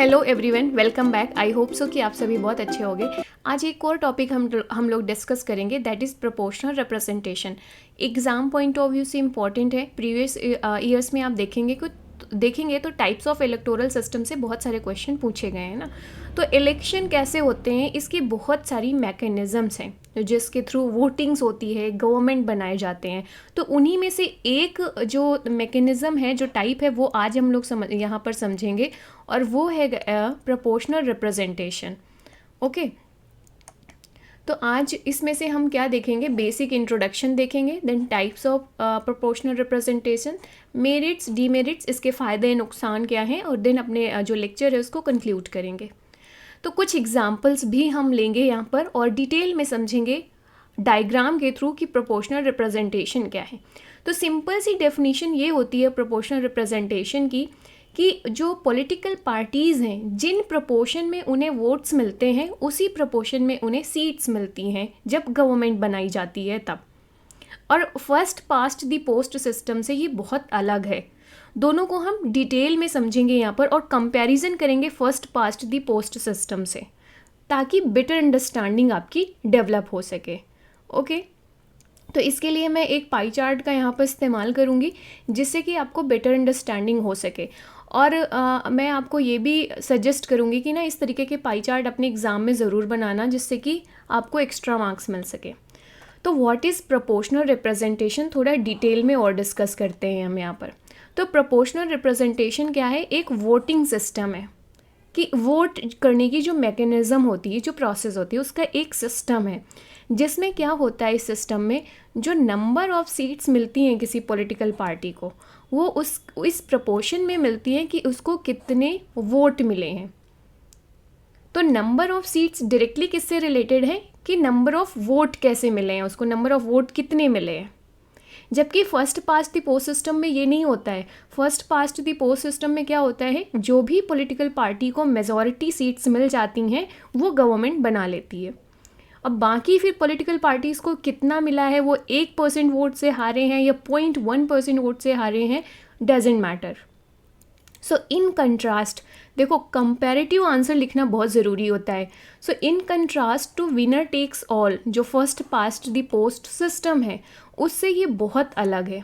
Hello everyone, welcome back. I hope so कि आप सभी बहुत अच्छे होंगे। आज एक और टॉपिक हम लोग डिस्कस करेंगे, that is proportional representation. Exam point of view से इम्पॉर्टेंट है। प्रीवियस ईयर्स में आप देखेंगे तो टाइप्स ऑफ इलेक्टोरल सिस्टम से बहुत सारे क्वेश्चन पूछे गए हैं ना। तो इलेक्शन कैसे होते हैं, इसकी बहुत सारी मैकेनिज़म्स हैं जिसके थ्रू वोटिंग्स होती है, गवर्नमेंट बनाए जाते हैं। तो उन्हीं में से एक जो मैकेनिज़्म है, जो टाइप है, वो आज हम लोग यहाँ पर समझेंगे, और वो है प्रोपोर्शनल रिप्रेजेंटेशन। ओके, तो आज इसमें से हम क्या देखेंगे, बेसिक इंट्रोडक्शन देखेंगे, then types of proportional representation, merits demerits, इसके फ़ायदे नुकसान क्या हैं, और देन अपने जो लेक्चर है उसको कंक्लूड करेंगे। तो कुछ एग्जांपल्स भी हम लेंगे यहाँ पर और डिटेल में समझेंगे डायग्राम के थ्रू कि प्रोपोर्शनल रिप्रेजेंटेशन क्या है। तो सिंपल सी डेफिनेशन ये होती है प्रोपोर्शनल रिप्रेजेंटेशन की कि जो पॉलिटिकल पार्टीज़ हैं, जिन प्रोपोर्शन में उन्हें वोट्स मिलते हैं, उसी प्रोपोर्शन में उन्हें सीट्स मिलती हैं जब गवर्नमेंट बनाई जाती है तब। और first past the post system से ये बहुत अलग है। दोनों को हम डिटेल में समझेंगे यहाँ पर और कंपैरिजन करेंगे first past the post system से, ताकि बेटर अंडरस्टैंडिंग आपकी डेवलप हो सके। ओके, तो इसके लिए मैं एक पाई चार्ट का यहाँ पर इस्तेमाल करूँगी, जिससे कि आपको बेटर अंडरस्टैंडिंग हो सके। और मैं आपको ये भी सजेस्ट करूँगी कि ना इस तरीके के पाई चार्ट अपने एग्ज़ाम में ज़रूर बनाना, जिससे कि आपको एक्स्ट्रा मार्क्स मिल सके। तो व्हाट इज़ प्रोपोर्शनल रिप्रेजेंटेशन, थोड़ा डिटेल में और डिस्कस करते हैं हम यहाँ पर। तो प्रोपोर्शनल रिप्रेजेंटेशन क्या है, एक वोटिंग सिस्टम है कि वोट करने की जो मैकेनिज़्म होती है, जो प्रोसेस होती है, उसका एक सिस्टम है, जिसमें क्या होता है, इस सिस्टम में जो नंबर ऑफ़ सीट्स मिलती हैं किसी पॉलिटिकल पार्टी को, वो इस प्रोपोर्शन में मिलती हैं कि उसको कितने वोट मिले हैं। तो नंबर ऑफ़ सीट्स डायरेक्टली किससे रिलेटेड है कि नंबर ऑफ़ वोट कैसे मिले हैं उसको, नंबर ऑफ़ वोट कितने मिले हैं। जबकि first past the post system में ये नहीं होता है। First past the post system में क्या होता है, जो भी पॉलिटिकल पार्टी को मेजॉरिटी सीट्स मिल जाती हैं वो गवर्नमेंट बना लेती है। अब बाकी फिर पॉलिटिकल पार्टीज़ को कितना मिला है, वो 1% वोट से हारे हैं या 0.1% वोट से हारे हैं, doesn't matter. So in contrast, देखो कंपैरेटिव आंसर लिखना बहुत ज़रूरी होता है। So in contrast to winner takes all, जो first past the post system है, उससे ये बहुत अलग है।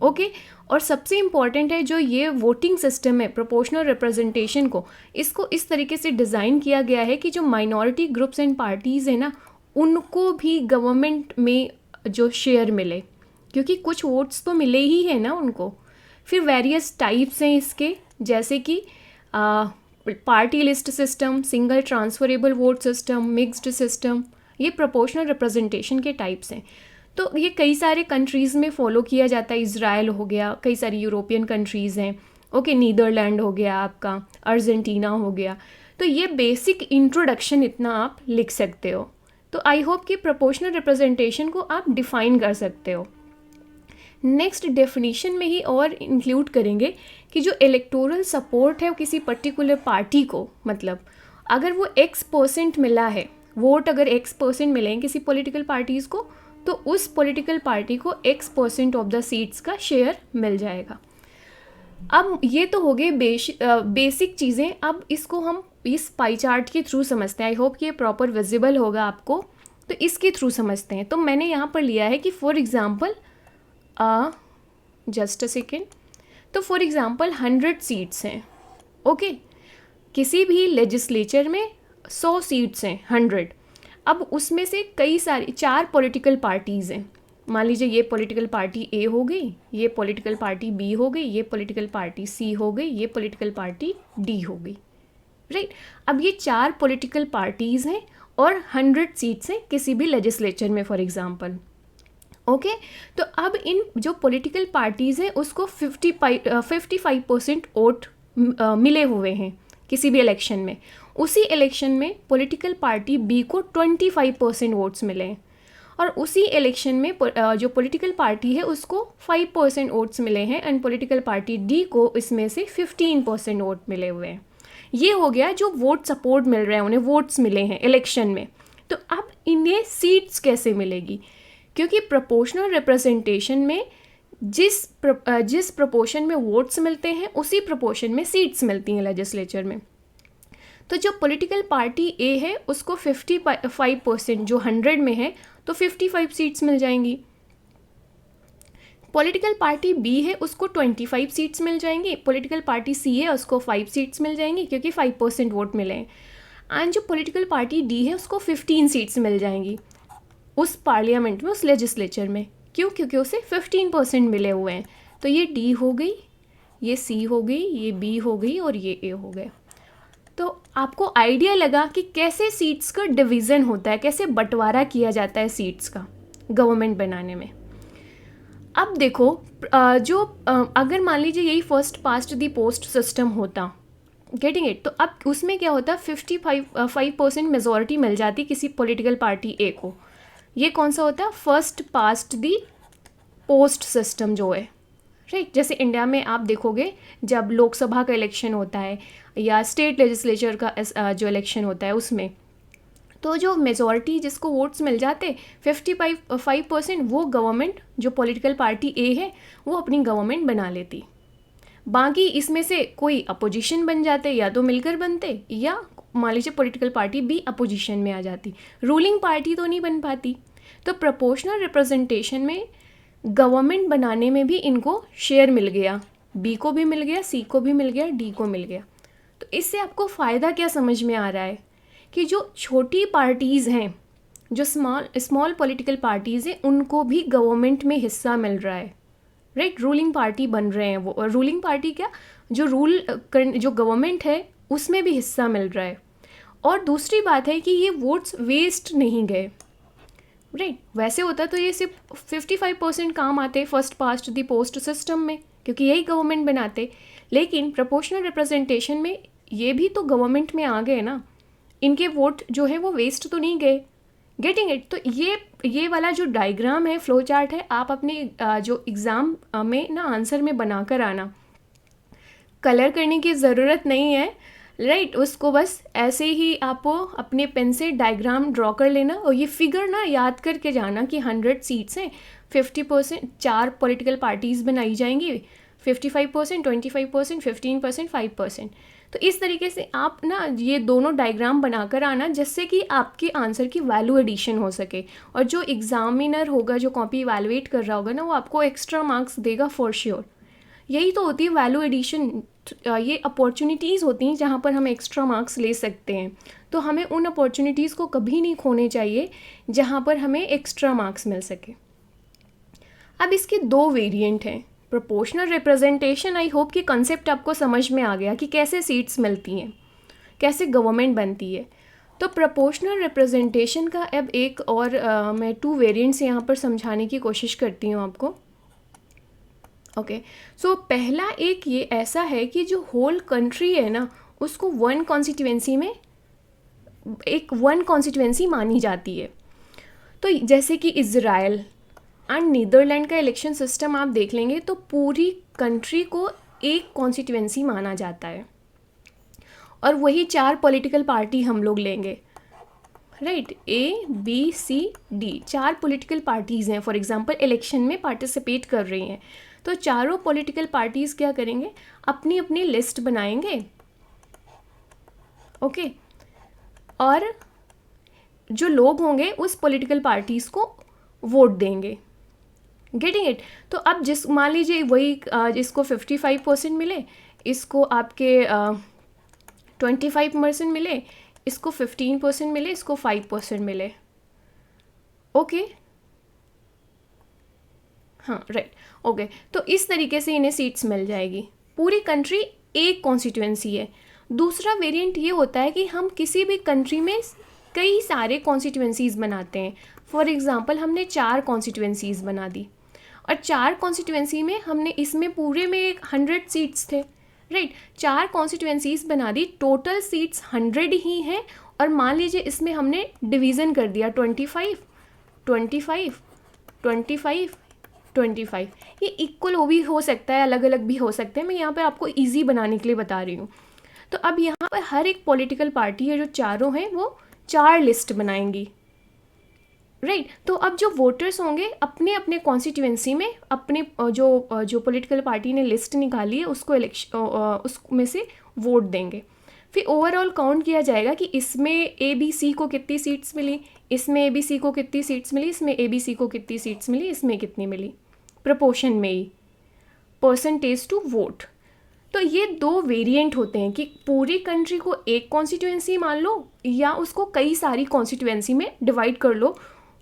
ओके, और सबसे इम्पॉर्टेंट है जो ये वोटिंग सिस्टम है प्रोपोर्शनल रिप्रेजेंटेशन को, इसको इस तरीके से डिज़ाइन किया गया है कि जो माइनॉरिटी ग्रुप्स एंड पार्टीज़ हैं ना, उनको भी गवर्नमेंट में जो शेयर मिले, क्योंकि कुछ वोट्स तो मिले ही हैं ना उनको। फिर वेरियस टाइप्स हैं इसके, जैसे कि party list system, single transferable vote system, mixed system, ये प्रोपोर्शनल रिप्रेजेंटेशन के टाइप्स हैं। तो ये कई सारे कंट्रीज़ में फॉलो किया जाता है। इज़राइल हो गया, कई सारी यूरोपियन कंट्रीज़ हैं, ओके, नीदरलैंड हो गया आपका, अर्जेंटीना हो गया। तो ये बेसिक इंट्रोडक्शन इतना आप लिख सकते हो। तो आई होप कि प्रोपोर्शनल रिप्रेजेंटेशन को आप डिफ़ाइन कर सकते हो। नेक्स्ट डेफिनेशन में ही और इंक्लूड करेंगे कि जो इलेक्टोरल सपोर्ट है किसी पर्टिकुलर पार्टी को, मतलब अगर वो X% मिला है, वोट अगर X% मिले हैं किसी पॉलिटिकल पार्टीज़ को, तो उस पॉलिटिकल पार्टी को X% ऑफ द सीट्स का शेयर मिल जाएगा। अब ये तो हो गए बेसिक चीज़ें। अब इसको हम इस पाई चार्ट के थ्रू समझते हैं। आई होप कि ये प्रॉपर विजिबल होगा आपको, तो इसके थ्रू समझते हैं। तो मैंने यहाँ पर लिया है कि for example just a second, तो फॉर एग्ज़ाम्पल 100 सीट्स हैं। ओके, किसी भी लेजिस्लेचर में 100 सीट्स हैं, 100। अब उसमें से कई सारी 4 पॉलिटिकल पार्टीज़ हैं। मान लीजिए ये पॉलिटिकल पार्टी ए हो गई, ये पॉलिटिकल पार्टी बी हो गई, ये पॉलिटिकल पार्टी सी हो गई, ये पॉलिटिकल पार्टी डी हो गई, राइट। अब ये 4 पॉलिटिकल पार्टीज़ हैं और 100 सीट्स हैं किसी भी लेजिस्लेचर में, फॉर एग्ज़ाम्पल। ओके, तो अब इन जो पॉलिटिकल पार्टीज़ हैं उसको 55% वोट मिले हुए हैं किसी भी इलेक्शन में। उसी इलेक्शन में पॉलिटिकल पार्टी बी को 25% वोट्स मिले हैं, और उसी इलेक्शन में जो पॉलिटिकल पार्टी है उसको 5% वोट्स मिले हैं, एंड पॉलिटिकल पार्टी डी को इसमें से 15% वोट मिले हुए हैं। ये हो गया जो वोट सपोर्ट मिल रहा है, उन्हें वोट्स मिले हैं इलेक्शन में। तो अब इन्हें सीट्स कैसे मिलेगी, क्योंकि प्रोपोर्शनल रिप्रेजेंटेशन में जिस प्रोपोर्शन में वोट्स मिलते हैं उसी प्रोपोर्शन में सीट्स मिलती हैं लेजिस्लेचर में। तो जो पॉलिटिकल पार्टी ए है उसको 55%, जो 100 में है तो 55 सीट्स मिल जाएंगी। पॉलिटिकल पार्टी बी है उसको 25 सीट्स मिल जाएंगी। पॉलिटिकल पार्टी सी है उसको 5 सीट्स मिल जाएंगी क्योंकि 5% वोट मिले हैं। एंड जो पॉलिटिकल पार्टी डी है उसको 15 सीट्स मिल जाएंगी उस पार्लियामेंट में, उस लेजिस्लेचर में। क्यों? क्योंकि उसे 15% मिले हुए हैं। तो ये डी हो गई, ये सी हो गई, ये बी हो गई और ये ए हो गए। तो आपको आइडिया लगा कि कैसे सीट्स का डिवीज़न होता है, कैसे बंटवारा किया जाता है सीट्स का गवर्नमेंट बनाने में। अब देखो अगर मान लीजिए यही first past the post system होता, गेटिंग इट, तो अब उसमें क्या होता, 55% मेजॉरिटी मिल जाती किसी पॉलिटिकल पार्टी ए को। ये कौन सा होता है? First past the post system जो है, राइट। जैसे इंडिया में आप देखोगे जब लोकसभा का इलेक्शन होता है या स्टेट लेजिस्लेचर का जो इलेक्शन होता है उसमें, तो जो मेजॉरिटी जिसको वोट्स मिल जाते 55% वो गवर्नमेंट, जो पॉलिटिकल पार्टी ए है वो अपनी गवर्नमेंट बना लेती। बाकी इसमें से कोई अपोजिशन बन जाते, या तो मिलकर बनते, या मान लीजिए पॉलिटिकल पार्टी बी अपोजिशन में आ जाती, रूलिंग पार्टी तो नहीं बन पाती। तो प्रोपोर्शनल रिप्रेजेंटेशन में गवर्नमेंट बनाने में भी इनको शेयर मिल गया, बी को भी मिल गया, सी को भी मिल गया, डी को मिल गया। तो इससे आपको फ़ायदा क्या समझ में आ रहा है कि जो छोटी पार्टीज़ हैं, जो स्मॉल पॉलिटिकल पार्टीज़ हैं, उनको भी गवर्नमेंट में हिस्सा मिल रहा है, राइट। रूलिंग पार्टी बन रहे हैं वो, रूलिंग पार्टी क्या, जो जो गवर्नमेंट है उसमें भी हिस्सा मिल रहा है। और दूसरी बात है कि ये वोट्स वेस्ट नहीं गए, राइट। वैसे होता तो ये सिर्फ 55% काम आते first past the post system में, क्योंकि यही गवर्नमेंट बनाते। लेकिन प्रोपोर्शनल रिप्रेजेंटेशन में ये भी तो गवर्नमेंट में आ गए ना, इनके वोट जो है वो वेस्ट तो नहीं गए, गेटिंग इट। तो ये वाला जो डायग्राम है, फ्लो चार्ट है, आप अपने जो एग्ज़ाम में ना आंसर में बनाकर आना, कलर करने की ज़रूरत नहीं है, राइट। उसको बस ऐसे ही आपको अपने पेन से डायग्राम ड्रॉ कर लेना और ये फिगर ना याद करके जाना कि 100 सीट्स हैं, 50% 4 पॉलिटिकल पार्टीज़ बनाई जाएंगी, 55%, 25%, 15%, 5%। तो इस तरीके से आप ना ये दोनों डायग्राम बनाकर आना, जिससे कि आपके आंसर की वैल्यू एडिशन हो सके। और जो एग्जामिनर होगा, जो कॉपी इवैल्यूएट कर रहा होगा ना, वो आपको एक्स्ट्रा मार्क्स देगा फॉर श्योर। यही तो होती है वैल्यू एडिशन। ये अपॉर्चुनिटीज़ होती हैं जहाँ पर हम एक्स्ट्रा मार्क्स ले सकते हैं। तो हमें उन अपॉर्चुनिटीज़ को कभी नहीं खोने चाहिए जहाँ पर हमें एक्स्ट्रा मार्क्स मिल सके। अब इसके 2 वेरिएंट हैं। प्रोपोर्शनल रिप्रेजेंटेशन, आई होप कि कंसेप्ट आपको समझ में आ गया कि कैसे सीट्स मिलती हैं, कैसे गवर्नमेंट बनती है। तो प्रोपोर्शनल रिप्रेजेंटेशन का अब एक और मैं 2 वेरिएंट्स यहाँ पर समझाने की कोशिश करती हूँ आपको। ओके, सो पहला एक ये ऐसा है कि जो होल कंट्री है ना, उसको 1 कॉन्स्टिट्यूएंसी में एक 1 कॉन्स्टिट्यूएंसी मानी जाती है। तो जैसे कि इज़राइल एंड नीदरलैंड का इलेक्शन सिस्टम आप देख लेंगे तो पूरी कंट्री को एक कॉन्स्टिट्यूएंसी माना जाता है, और वही 4 पॉलिटिकल पार्टी हम लोग लेंगे, right. A B C D 4 political parties हैं, फॉर एग्जांपल इलेक्शन में पार्टिसिपेट कर रही हैं। तो चारों पॉलिटिकल पार्टीज़ क्या करेंगे, अपनी अपनी लिस्ट बनाएंगे, ओके। और जो लोग होंगे उस पॉलिटिकल पार्टीज़ को वोट देंगे, गेटिंग इट। तो अब मान लीजिए वही जिसको 55% मिले, इसको आपके 25% मिले, इसको 15% मिले, इसको 5% मिले, ओके, हाँ, राइट, ओके। तो इस तरीके से इन्हें सीट्स मिल जाएगी। पूरी कंट्री एक कॉन्स्टिट्यूएंसी है। दूसरा वेरिएंट ये होता है कि हम किसी भी कंट्री में कई सारे कॉन्स्टिट्यूएंसीज़ बनाते हैं। फॉर एग्जांपल हमने 4 कॉन्स्टिट्यूएंसीज़ बना दी, और 4 कॉन्स्टिट्यूएंसी में हमने इसमें पूरे में 100 सीट्स थे, राइट। 4 कॉन्स्टिट्यूएंसीज़ बना दी, टोटल सीट्स 100 ही हैं। और मान लीजिए इसमें हमने डिवीज़न कर दिया 25, 25, 25, 25। ये इक्वल भी हो सकता है, अलग अलग भी हो सकते हैं। मैं यहाँ पर आपको ईजी बनाने के लिए बता रही हूँ। तो अब यहाँ पर हर एक पॉलिटिकल पार्टी है जो चारों हैं वो 4 लिस्ट बनाएंगी, राइट। तो अब जो वोटर्स होंगे अपने अपने कॉन्स्टिट्यूएंसी में अपने जो पॉलिटिकल पार्टी ने लिस्ट निकाली है उसको उसमें से वोट देंगे। फिर ओवरऑल काउंट किया जाएगा कि इसमें ए बी सी को कितनी सीट्स मिली, इसमें ए बी सी को कितनी सीट्स मिली, इसमें ए बी सी को कितनी सीट्स मिली, इसमें कितनी मिली, प्रोपोर्शन में ही, परसेंटेज टू वोट। तो ये दो वेरिएंट होते हैं कि पूरी कंट्री को एक कॉन्स्टिट्यूएंसी मान लो या उसको कई सारी कॉन्स्टिट्यूएंसी में डिवाइड कर लो।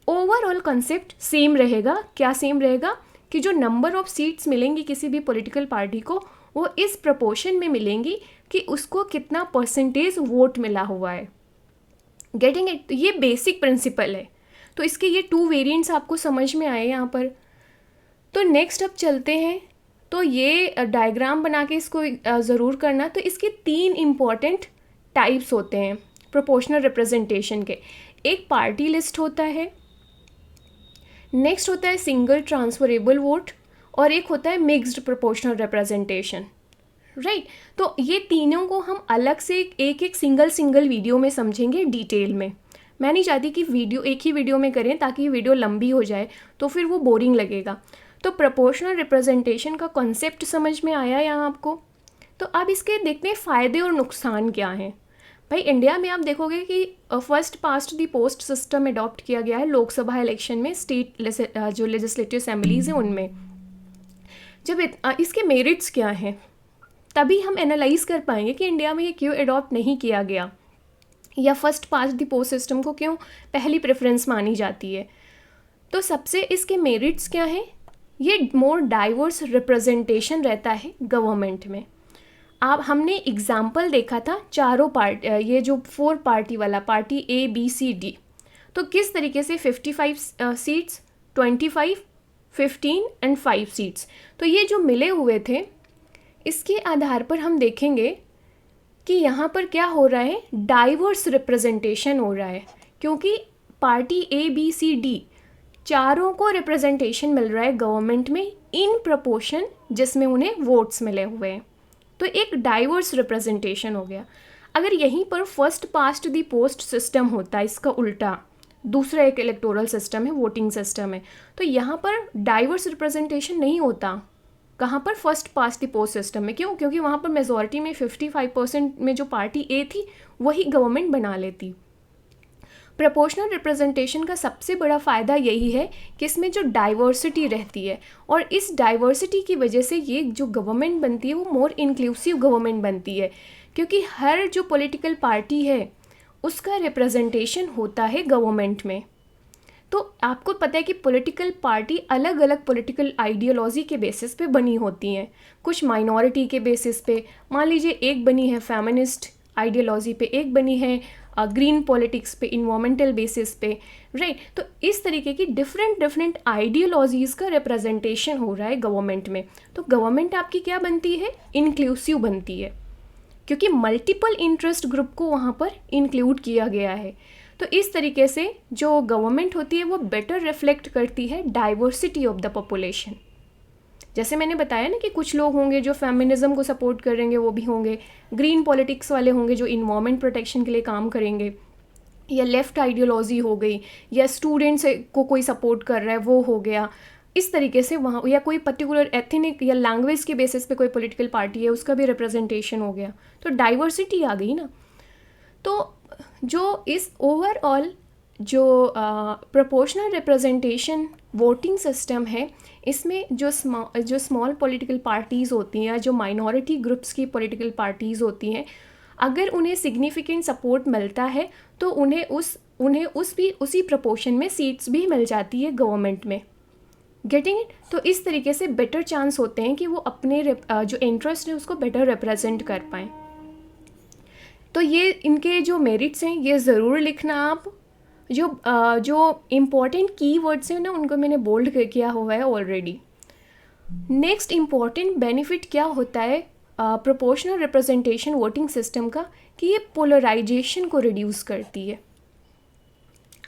ओवरऑल कंसेप्ट सेम रहेगा। क्या सेम रहेगा? कि जो नंबर ऑफ सीट्स मिलेंगी किसी भी पॉलिटिकल पार्टी को वो इस प्रपोर्शन में मिलेंगी कि उसको कितना परसेंटेज वोट मिला हुआ है। Getting it? ये बेसिक प्रिंसिपल है। तो इसके ये टू वेरिएंट्स आपको समझ में आए यहाँ पर। तो नेक्स्ट अब चलते हैं। तो ये डायग्राम बना के इसको ज़रूर करना। तो इसके 3 इम्पॉर्टेंट टाइप्स होते हैं प्रोपोर्शनल रिप्रेजेंटेशन के। एक पार्टी लिस्ट होता है, नेक्स्ट होता है सिंगल ट्रांसफरेबल वोट, और एक होता है मिक्स्ड प्रोपोर्शनल रिप्रेजेंटेशन, राइट। तो ये तीनों को हम अलग से एक एक सिंगल वीडियो में समझेंगे डिटेल में। मैं नहीं चाहती कि वीडियो एक ही वीडियो में करें ताकि वीडियो लंबी हो जाए तो फिर वो बोरिंग लगेगा। तो प्रोपोर्शनल रिप्रेजेंटेशन का कॉन्सेप्ट समझ में आया यहाँ आपको। तो अब इसके देखते हैं फ़ायदे और नुकसान क्या हैं। भाई इंडिया में आप देखोगे कि first past the post system adopt किया गया है लोकसभा इलेक्शन में, स्टेट जो लेजिस्लेटिव असेंबलीज हैं उनमें। जब इसके मेरिट्स क्या हैं तभी हम एनालाइज कर पाएंगे कि इंडिया में ये क्यों अडॉप्ट नहीं किया गया या first past the post system को क्यों पहली प्रेफरेंस मानी जाती है। तो सबसे इसके मेरिट्स क्या हैं? ये मोर डाइवर्स रिप्रेजेंटेशन रहता है गवर्नमेंट में। आप हमने एग्जाम्पल देखा था चारों पार्टी, ये जो 4 पार्टी वाला, party A B C D, तो किस तरीके से 55 सीट्स, 25, 15 एंड 5 सीट्स, तो ये जो मिले हुए थे इसके आधार पर हम देखेंगे कि यहाँ पर क्या हो रहा है, डाइवर्स रिप्रेजेंटेशन हो रहा है, क्योंकि party A B C D चारों को रिप्रेजेंटेशन मिल रहा है गवर्नमेंट में इन प्रपोर्शन जिसमें उन्हें वोट्स मिले हुए हैं। तो एक डाइवर्स रिप्रेजेंटेशन हो गया। अगर यहीं पर first past the post system होता है, इसका उल्टा दूसरा एक इलेक्टोरल सिस्टम है, वोटिंग सिस्टम है, तो यहाँ पर डाइवर्स रिप्रेजेंटेशन नहीं होता। कहाँ पर? First past the post system में। क्यों? क्योंकि वहाँ पर मेजॉरिटी में 55% में जो पार्टी ए थी वही गवर्नमेंट बना लेती। प्रोपोर्शनल रिप्रेजेंटेशन का सबसे बड़ा फ़ायदा यही है कि इसमें जो डाइवर्सिटी रहती है, और इस डाइवर्सिटी की वजह से ये जो गवर्नमेंट बनती है वो मोर इंक्लूसिव गवर्नमेंट बनती है, क्योंकि हर जो पॉलिटिकल पार्टी है उसका रिप्रेजेंटेशन होता है गवर्नमेंट में। तो आपको पता है कि पॉलिटिकल पार्टी अलग अलग पॉलिटिकल आइडियोलॉजी के बेसिस पे बनी होती हैं। कुछ माइनॉरिटी के बेसिस पे, मान लीजिए एक बनी है फेमिनिस्ट आइडियोलॉजी पे, एक बनी है ग्रीन पॉलिटिक्स पे, इन्वायरमेंटल बेसिस पे, राइट। तो इस तरीके की डिफरेंट आइडियोलॉजीज़ का रिप्रेजेंटेशन हो रहा है गवर्नमेंट में। तो गवर्नमेंट आपकी क्या बनती है? इंक्लूसिव बनती है, क्योंकि मल्टीपल इंटरेस्ट ग्रुप को वहाँ पर इंक्लूड किया गया है। तो इस तरीके से जो गवर्नमेंट होती है वो बेटर रिफ्लेक्ट करती है डाइवर्सिटी ऑफ द पॉपुलेशन। जैसे मैंने बताया ना कि कुछ लोग होंगे जो फेमिनिज्म को सपोर्ट करेंगे, वो भी होंगे, ग्रीन पॉलिटिक्स वाले होंगे जो इन्वायरमेंट प्रोटेक्शन के लिए काम करेंगे, या लेफ़्ट आइडियोलॉजी हो गई, या स्टूडेंट्स को कोई सपोर्ट कर रहा है वो हो गया। इस तरीके से वहाँ, या कोई पर्टिकुलर एथनिक या लैंग्वेज के बेसिस पे कोई पॉलिटिकल पार्टी है उसका भी रिप्रेजेंटेशन हो गया। तो डाइवर्सिटी आ गई ना। तो जो इस ओवरऑल जो प्रोपोर्शनल रिप्रेजेंटेशन वोटिंग सिस्टम है, इसमें जो स्मॉल पॉलिटिकल पार्टीज़ होती हैं या जो माइनॉरिटी ग्रुप्स की पॉलिटिकल पार्टीज़ होती हैं, अगर उन्हें सिग्निफिकेंट सपोर्ट मिलता है तो उन्हें उसी प्रपोर्शन में सीट्स भी मिल जाती है गवर्नमेंट में। Getting it? तो इस तरीके से बेटर चांस होते हैं कि वो अपने जो इंटरेस्ट है उसको बेटर रिप्रेजेंट कर पाएँ। तो ये इनके जो मेरिट्स हैं ये ज़रूर लिखना आप। जो इम्पॉर्टेंट कीवर्ड्स हैं ना उनको मैंने बोल्ड किया हुआ है ऑलरेडी। नेक्स्ट इम्पॉर्टेंट बेनिफिट क्या होता है प्रोपोर्शनल रिप्रेजेंटेशन वोटिंग सिस्टम का, कि ये पोलराइजेशन को रिड्यूस करती है।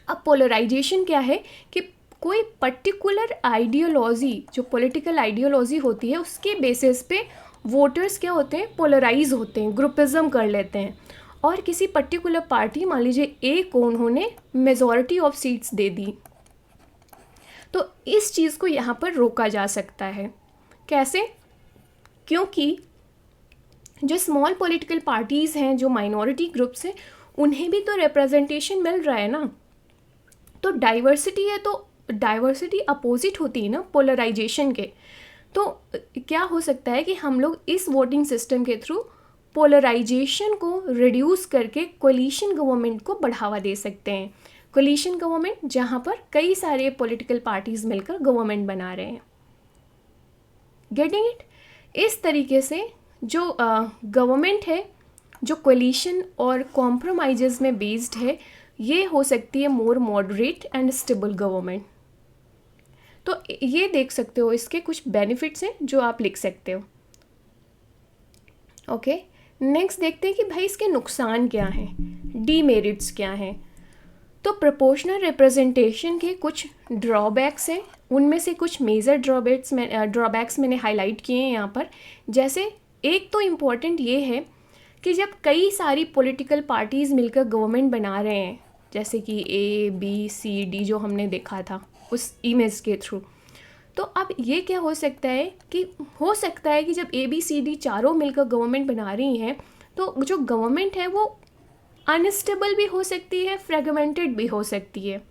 अब पोलराइजेशन क्या है कि कोई पर्टिकुलर आइडियोलॉजी, जो पॉलिटिकल आइडियोलॉजी होती है उसके बेसिस पे वोटर्स क्या होते हैं, पोलराइज होते हैं, ग्रुपिज्म कर लेते हैं, और किसी पर्टिकुलर पार्टी, मान लीजिए ए को उन्होंने मेजॉरिटी ऑफ सीट्स दे दी। तो इस चीज़ को यहाँ पर रोका जा सकता है। कैसे? क्योंकि जो स्मॉल पॉलिटिकल पार्टीज़ हैं, जो माइनॉरिटी ग्रुप्स हैं, उन्हें भी तो रिप्रेजेंटेशन मिल रहा है ना। तो डाइवर्सिटी है, तो डाइवर्सिटी अपोजिट होती है ना पोलराइजेशन के। तो क्या हो सकता है कि हम लोग इस वोटिंग सिस्टम के थ्रू पोलराइजेशन को रिड्यूस करके कोलिशन गवर्नमेंट को बढ़ावा दे सकते हैं। कोलिशन गवर्नमेंट जहाँ पर कई सारे पॉलिटिकल पार्टीज़ मिलकर गवर्नमेंट बना रहे हैं। Getting it? इस तरीके से जो गवर्नमेंट है जो कोलिशन और कॉम्प्रोमाइजेस में बेस्ड है, ये हो सकती है मोर मॉडरेट एंड स्टेबल गवर्नमेंट। तो ये देख सकते हो, इसके कुछ बेनिफिट्स हैं जो आप लिख सकते हो। ओके, नेक्स्ट देखते हैं कि भाई इसके नुकसान क्या हैं, डीमेरिट्स क्या हैं। तो प्रोपोर्शनल रिप्रेजेंटेशन के कुछ ड्रॉबैक्स हैं, उनमें से कुछ मेजर ड्रॉबैक्स मैंने हाईलाइट किए हैं यहाँ पर। जैसे एक तो इम्पॉर्टेंट ये है कि जब कई सारी पॉलिटिकल पार्टीज़ मिलकर गवर्नमेंट बना रहे हैं, जैसे कि ABCD जो हमने देखा था उस इमेज के थ्रू, तो अब ये क्या हो सकता है कि जब ABCD चारों मिलकर गवर्नमेंट बना रही हैं, तो जो गवर्नमेंट है वो अनस्टेबल भी हो सकती है, फ्रेगमेंटेड भी हो सकती है।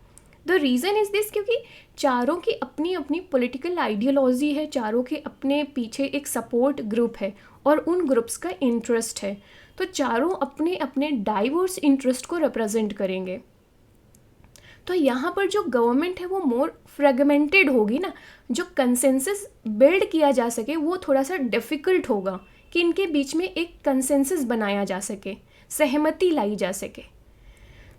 द रीज़न इज़ दिस, क्योंकि चारों की अपनी अपनी पॉलिटिकल आइडियोलॉजी है, चारों के अपने पीछे एक सपोर्ट ग्रुप है और उन ग्रुप्स का इंटरेस्ट है। तो चारों अपने अपने डाइवर्स इंटरेस्ट को रिप्रेजेंट करेंगे। तो यहाँ पर जो गवर्नमेंट है वो मोर फ्रेगमेंटेड होगी ना, जो कंसेंसस बिल्ड किया जा सके वो थोड़ा सा डिफ़िकल्ट होगा कि इनके बीच में एक कंसेंसस बनाया जा सके, सहमति लाई जा सके।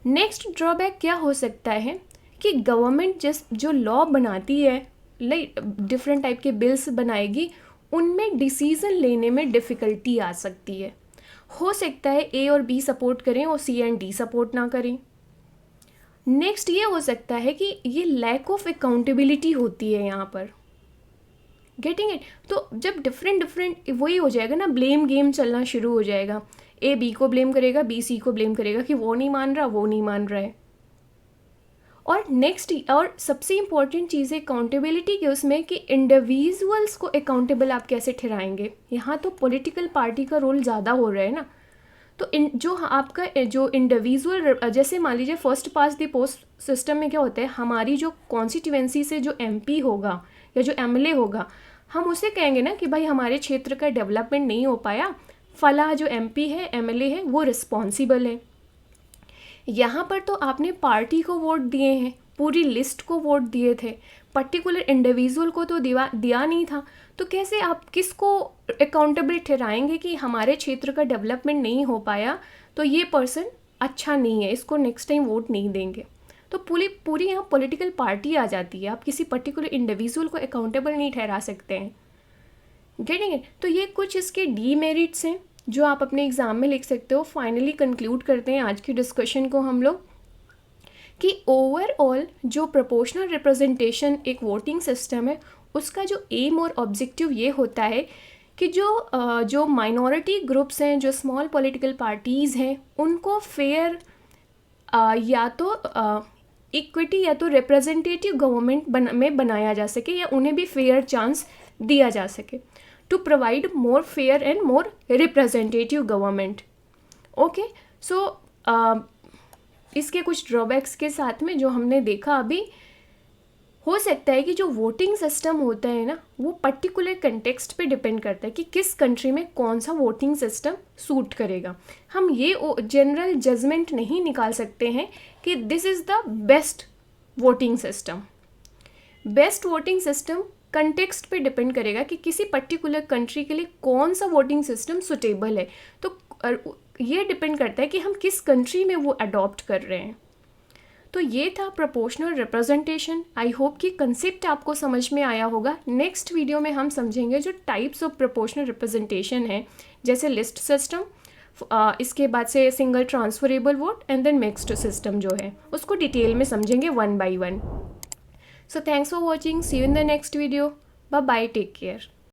नेक्स्ट ड्रॉबैक क्या हो सकता है कि गवर्नमेंट जो लॉ बनाती है, लाइक डिफरेंट टाइप के बिल्स बनाएगी, उनमें डिसीज़न लेने में डिफ़िकल्टी आ सकती है। हो सकता है A और B सपोर्ट करें और C एंड D सपोर्ट ना करें। नेक्स्ट ये हो सकता है कि ये लैक ऑफ अकाउंटेबिलिटी होती है यहाँ पर। Getting it? तो जब डिफरेंट वही हो जाएगा ना, ब्लेम गेम चलना शुरू हो जाएगा। A B को ब्लेम करेगा, B C को ब्लेम करेगा कि वो नहीं मान रहा है। और नेक्स्ट और सबसे इम्पॉर्टेंट चीज़ है अकाउंटेबिलिटी के उसमें कि इंडिविजुअल्स को अकाउंटेबल आप कैसे ठहराएंगे। यहाँ तो पॉलिटिकल पार्टी का रोल ज़्यादा हो रहा है ना। तो जो आपका जो इंडिविजुअल, जैसे मान लीजिए first pass the post system में क्या होता है, हमारी जो कॉन्स्टिट्यूएंसी से जो MP होगा या जो MLA होगा, हम उसे कहेंगे ना कि भाई हमारे क्षेत्र का डेवलपमेंट नहीं हो पाया, फला जो MP है, MLA है, वो रिस्पॉन्सिबल है। यहाँ पर तो आपने पार्टी को वोट दिए हैं, पूरी लिस्ट को वोट दिए थे, पर्टिकुलर इंडिविजुअल को तो दिया नहीं था। तो कैसे आप किसको अकाउंटेबल ठहराएंगे कि हमारे क्षेत्र का डेवलपमेंट नहीं हो पाया, तो ये पर्सन अच्छा नहीं है, इसको नेक्स्ट टाइम वोट नहीं देंगे। तो पूरी यहाँ पॉलिटिकल पार्टी आ जाती है, आप किसी पर्टिकुलर इंडिविजुअल को अकाउंटेबल नहीं ठहरा सकते हैं। Getting it? तो ये कुछ इसके डीमेरिट्स हैं जो आप अपने एग्ज़ाम में लिख सकते हो। फाइनली कंक्लूड करते हैं आज की डिस्कशन को हम लोग कि ओवरऑल जो प्रोपोर्शनल रिप्रेजेंटेशन एक वोटिंग सिस्टम है, उसका जो एम और ऑब्जेक्टिव ये होता है कि जो माइनॉरिटी ग्रुप्स हैं, जो स्मॉल पॉलिटिकल पार्टीज़ हैं, उनको फेयर या तो इक्विटी या तो रिप्रेजेंटेटिव गवर्नमेंट में बनाया जा सके, या उन्हें भी फेयर चांस दिया जा सके to provide more fair and more representative government. Okay, so इसके कुछ ड्रॉबैक्स के साथ में जो हमने देखा अभी, हो सकता है कि जो वोटिंग सिस्टम होता है ना, वो पर्टिकुलर कंटेक्स्ट पे डिपेंड करता है कि किस कंट्री में कौन सा वोटिंग सिस्टम सूट करेगा। हम ये जनरल जजमेंट नहीं निकाल सकते हैं कि this is the best voting system. Best voting system context पे डिपेंड करेगा कि किसी पर्टिकुलर कंट्री के लिए कौन सा वोटिंग सिस्टम सुटेबल है। तो ये डिपेंड करता है कि हम किस कंट्री में वो अडॉप्ट कर रहे हैं। तो ये था प्रोपोर्शनल रिप्रेजेंटेशन। आई होप कि कंसेप्ट आपको समझ में आया होगा। नेक्स्ट वीडियो में हम समझेंगे जो टाइप्स ऑफ प्रोपोर्शनल रिप्रेजेंटेशन है, जैसे लिस्ट सिस्टम, इसके बाद से single transferable vote and then mixed system जो है, उसको डिटेल में समझेंगे one by one. So thanks for watching. See you in the next video. Bye bye. Take care.